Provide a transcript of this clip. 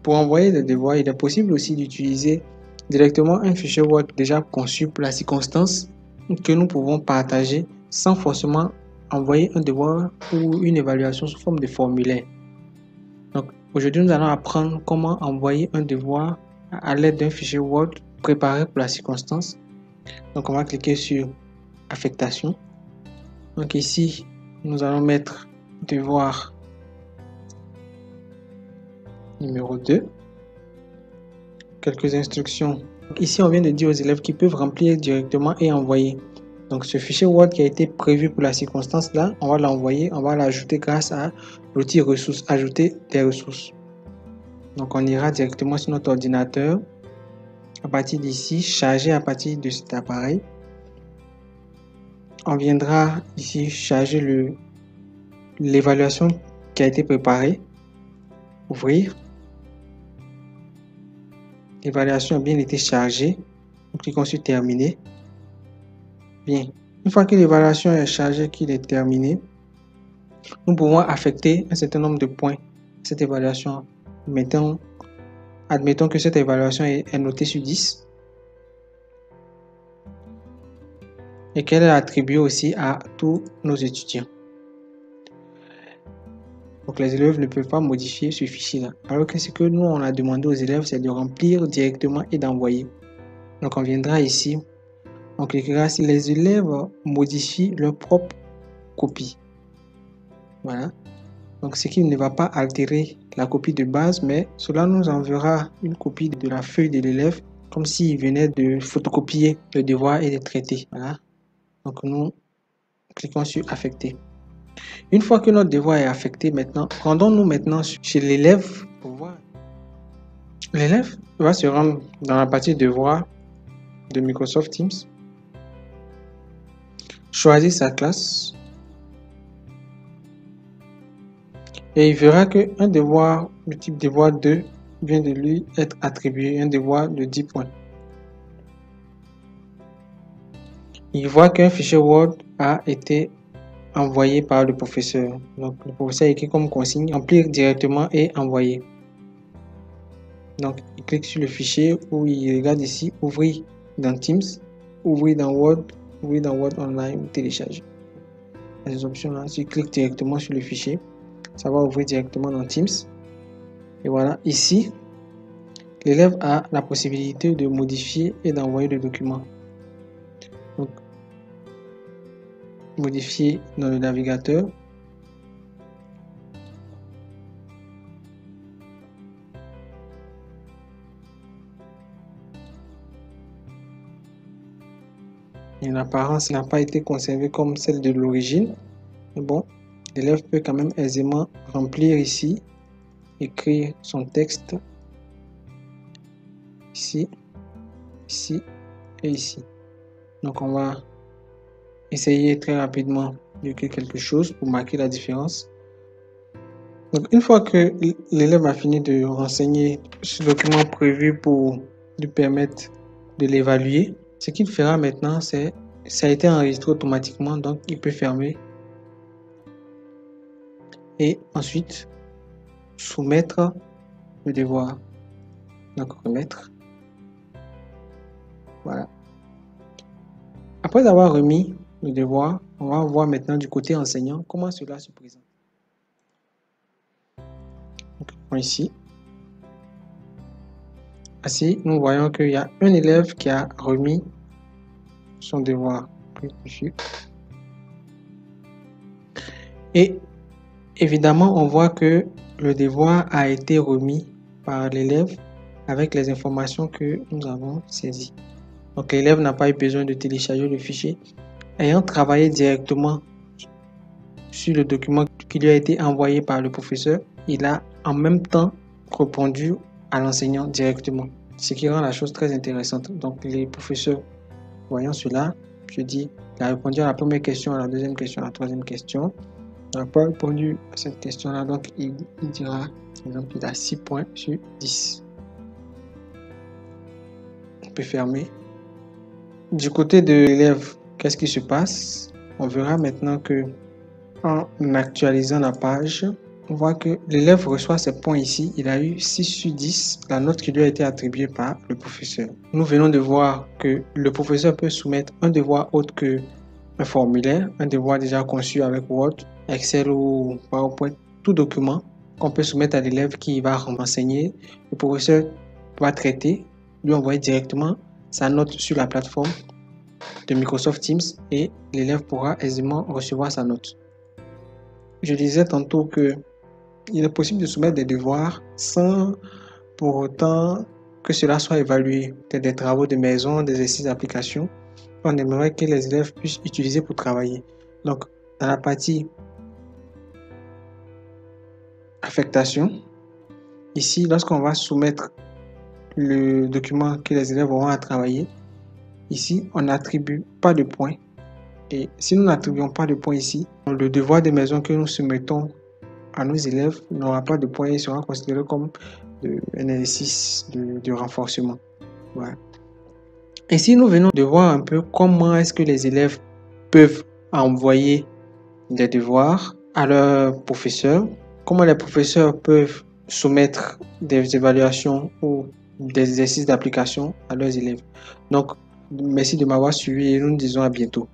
Pour envoyer des devoirs, il est possible aussi d'utiliser directement un fichier Word déjà conçu pour la circonstance que nous pouvons partager sans forcément envoyer un devoir ou une évaluation sous forme de formulaire. Donc aujourd'hui, nous allons apprendre comment envoyer un devoir à l'aide d'un fichier Word préparé pour la circonstance. Donc on va cliquer sur affectation. Donc ici, nous allons mettre devoir numéro 2. Quelques instructions. Donc ici, on vient de dire aux élèves qu'ils peuvent remplir directement et envoyer. Donc ce fichier Word qui a été prévu pour la circonstance là, on va l'envoyer, on va l'ajouter grâce à l'outil ressources, ajouter des ressources. Donc on ira directement sur notre ordinateur. À partir d'ici, charger à partir de cet appareil. On viendra ici charger l'évaluation qui a été préparée. Ouvrir. L'évaluation a bien été chargée. Nous cliquons sur terminer. Bien. Une fois que l'évaluation est chargée, qu'il est terminé, nous pouvons affecter un certain nombre de points à cette évaluation. Admettons que cette évaluation est notée sur 10 et qu'elle est attribuée aussi à tous nos étudiants. Donc les élèves ne peuvent pas modifier ce fichier-là. Alors que ce que nous, on a demandé aux élèves, c'est de remplir directement et d'envoyer. Donc on viendra ici, on cliquera si les élèves modifient leur propre copie. Voilà. Donc ce qui ne va pas altérer la copie de base, mais cela nous enverra une copie de la feuille de l'élève, comme s'il venait de photocopier le devoir et de traiter. Voilà. Donc nous cliquons sur affecter. Une fois que notre devoir est affecté, maintenant, rendons-nous maintenant chez l'élève pour voir. L'élève va se rendre dans la partie devoir de Microsoft Teams, choisir sa classe et il verra qu'un devoir de type devoir 2 vient de lui être attribué, un devoir de 10 points. Il voit qu'un fichier Word a été envoyé par le professeur. Donc le professeur écrit comme consigne, remplir directement et envoyer. Donc il clique sur le fichier où il regarde ici, ouvrir dans Teams, ouvrir dans Word Online, télécharger. Les options là, si je clique directement sur le fichier, ça va ouvrir directement dans Teams. Et voilà, ici, l'élève a la possibilité de modifier et d'envoyer le document. Donc, modifier dans le navigateur. Et l'apparence n'a pas été conservée comme celle de l'origine. Mais bon, l'élève peut quand même aisément remplir ici, écrire son texte ici, ici et ici. Donc on va essayer très rapidement d'écrire quelque chose pour marquer la différence. Donc une fois que l'élève a fini de renseigner ce document prévu pour lui permettre de l'évaluer, ce qu'il fera maintenant, c'est ça a été enregistré automatiquement, donc il peut fermer et ensuite soumettre le devoir. Donc remettre. Voilà. Après avoir remis le devoir, on va voir maintenant du côté enseignant comment cela se présente. Donc, ici. Ainsi, nous voyons qu'il y a un élève qui a remis son devoir. Et évidemment, on voit que le devoir a été remis par l'élève avec les informations que nous avons saisies. Donc l'élève n'a pas eu besoin de télécharger le fichier. Ayant travaillé directement sur le document qui lui a été envoyé par le professeur, il a en même temps répondu à l'enseignant directement. Ce qui rend la chose très intéressante. Donc les professeurs, voyant cela, je dis, il a répondu à la première question, à la deuxième question, à la troisième question. Il n'a pas répondu à cette question-là, donc il dira, par exemple, il a 6 points sur 10. On peut fermer. Du côté de l'élève, qu'est-ce qui se passe? On verra maintenant que en actualisant la page, on voit que l'élève reçoit ses points ici. Il a eu 6 sur 10, la note qui lui a été attribuée par le professeur. Nous venons de voir que le professeur peut soumettre un devoir autre que un formulaire, un devoir déjà conçu avec Word, Excel ou PowerPoint, tout document qu'on peut soumettre à l'élève qui va renseigner. Le professeur va traiter, lui envoyer directement sa note sur la plateforme de Microsoft Teams et l'élève pourra aisément recevoir sa note. Je disais tantôt que il est possible de soumettre des devoirs sans pour autant que cela soit évalué, peut-être des travaux de maison, des exercices d'application. On aimerait que les élèves puissent utiliser pour travailler. Donc, dans la partie affectation, ici, lorsqu'on va soumettre le document que les élèves auront à travailler, ici, on n'attribue pas de points. Et si nous n'attribuons pas de points ici, le devoir de maison que nous soumettons à nos élèves n'aura pas de points et sera considéré comme un exercice de renforcement. Voilà. Ici, nous venons de voir un peu comment est-ce que les élèves peuvent envoyer des devoirs à leurs professeurs, comment les professeurs peuvent soumettre des évaluations ou des exercices d'application à leurs élèves. Donc, merci de m'avoir suivi et nous nous disons à bientôt.